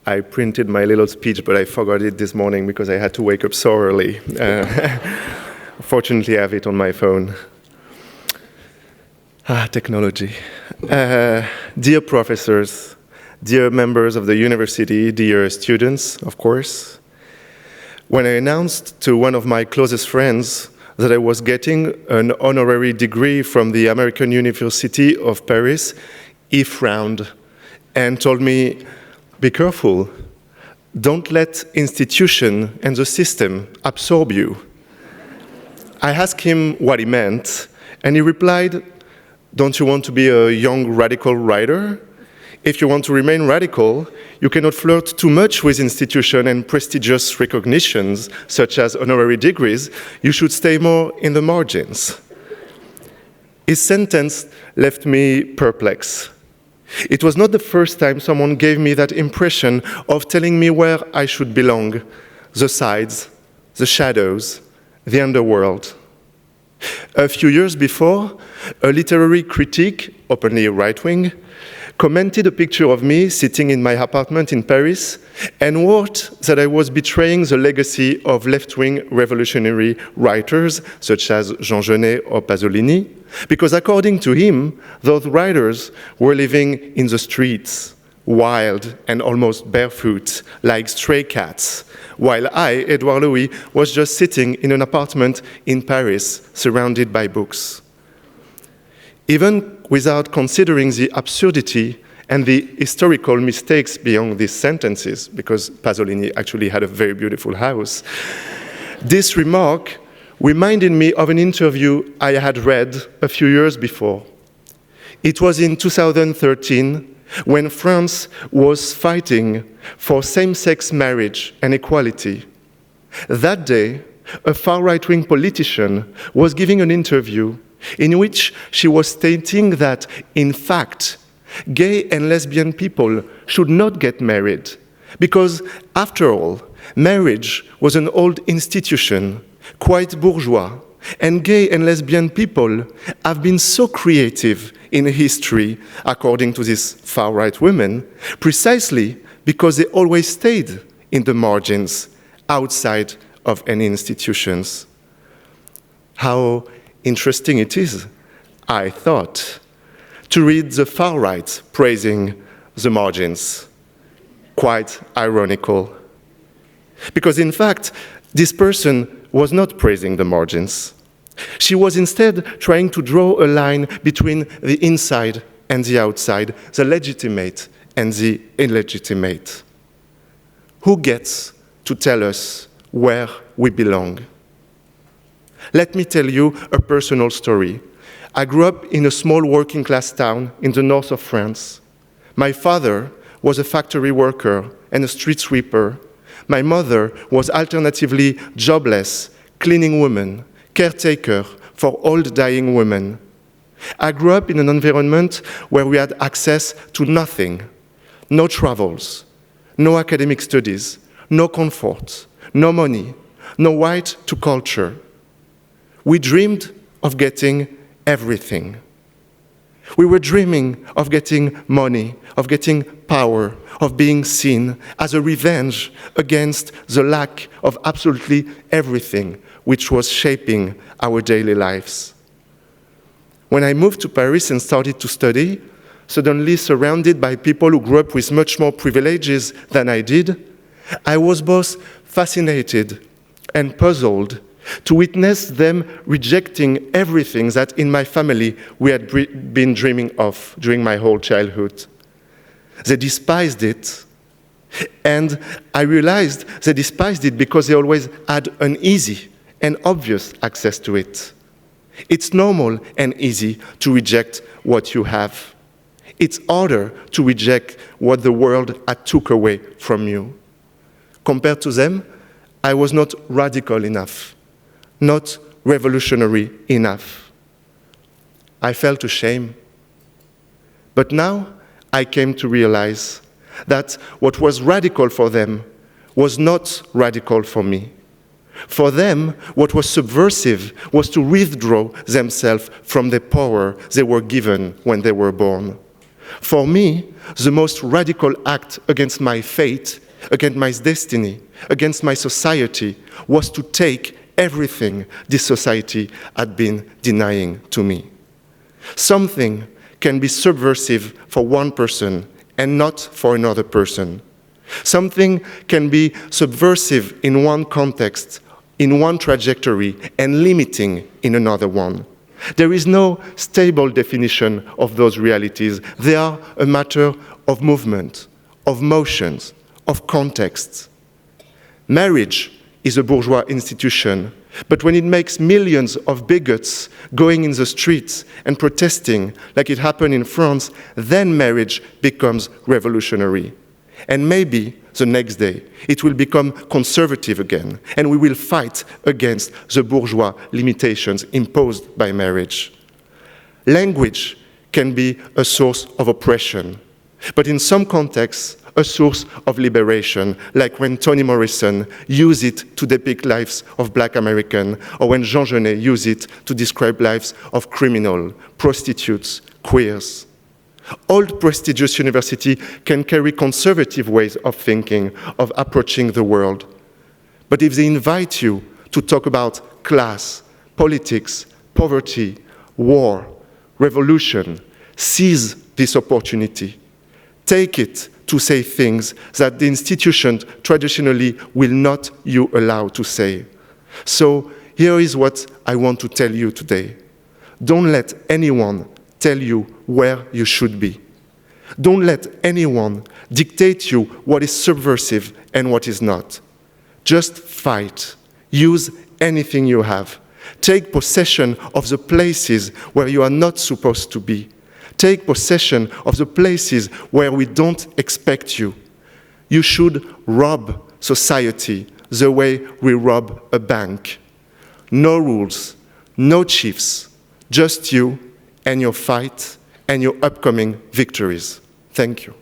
I printed my little speech, but I forgot it this morning because I had to wake up so early. Fortunately, I have it on my phone. Technology. Dear professors, dear members of the university, dear students, of course, when I announced to one of my closest friends that I was getting an honorary degree from the American University of Paris, he frowned and told me, "Be careful, don't let institution and the system absorb you." I asked him what he meant, and he replied, "Don't you want to be a young radical writer? If you want to remain radical, you cannot flirt too much with institutions and prestigious recognitions, such as honorary degrees. You should stay more in the margins." His sentence left me perplexed. It was not the first time someone gave me that impression of telling me where I should belong, the sides, the shadows, the underworld. A few years before, a literary critic, openly right-wing, commented a picture of me sitting in my apartment in Paris and wrote that I was betraying the legacy of left-wing revolutionary writers such as Jean Genet or Pasolini, because according to him, those writers were living in the streets, wild and almost barefoot, like stray cats, while I, Edouard Louis, was just sitting in an apartment in Paris surrounded by books. Even without considering the absurdity and the historical mistakes beyond these sentences, because Pasolini actually had a very beautiful house, this remark reminded me of an interview I had read a few years before. It was in 2013 when France was fighting for same-sex marriage and equality. That day, a far-right-wing politician was giving an interview in which she was stating that, in fact, gay and lesbian people should not get married because, after all, marriage was an old institution, quite bourgeois, and gay and lesbian people have been so creative in history, according to these far-right women, precisely because they always stayed in the margins, outside of any institutions. How interesting it is, I thought, to read the far right praising the margins. Quite ironical. Because in fact, this person was not praising the margins. She was instead trying to draw a line between the inside and the outside, the legitimate and the illegitimate. Who gets to tell us where we belong? Let me tell you a personal story. I grew up in a small working-class town in the north of France. My father was a factory worker and a street sweeper. My mother was alternatively jobless, cleaning woman, caretaker for old dying women. I grew up in an environment where we had access to nothing, no travels, no academic studies, no comfort, no money, no right to culture. We dreamed of getting everything. We were dreaming of getting money, of getting power, of being seen as a revenge against the lack of absolutely everything which was shaping our daily lives. When I moved to Paris and started to study, suddenly surrounded by people who grew up with much more privileges than I did, I was both fascinated and puzzled to witness them rejecting everything that in my family we had been dreaming of during my whole childhood. They despised it, and I realized they despised it because they always had an easy and obvious access to it. It's normal and easy to reject what you have. It's harder to reject what the world had took away from you. Compared to them, I was not radical enough, not revolutionary enough. I felt ashamed. But now I came to realize that what was radical for them was not radical for me. For them, what was subversive was to withdraw themselves from the power they were given when they were born. For me, the most radical act against my fate, against my destiny, against my society, was to take everything this society had been denying to me. Something can be subversive for one person and not for another person. Something can be subversive in one context, in one trajectory, and limiting in another one. There is no stable definition of those realities. They are a matter of movement, of motions, of contexts. Marriage is a bourgeois institution, but when it makes millions of bigots going in the streets and protesting, like it happened in France, then marriage becomes revolutionary. And maybe the next day it will become conservative again, and we will fight against the bourgeois limitations imposed by marriage. Language can be a source of oppression, but in some contexts, a source of liberation, like when Toni Morrison used it to depict lives of Black Americans, or when Jean Genet used it to describe lives of criminals, prostitutes, queers. Old prestigious university can carry conservative ways of thinking, of approaching the world. But if they invite you to talk about class, politics, poverty, war, revolution, seize this opportunity. Take it to say things that the institutions traditionally will not you allow to say. So here is what I want to tell you today. Don't let anyone tell you where you should be. Don't let anyone dictate you what is subversive and what is not. Just fight. Use anything you have. Take possession of the places where you are not supposed to be. Take possession of the places where we don't expect you. You should rob society the way we rob a bank. No rules, no chiefs, just you and your fight and your upcoming victories. Thank you.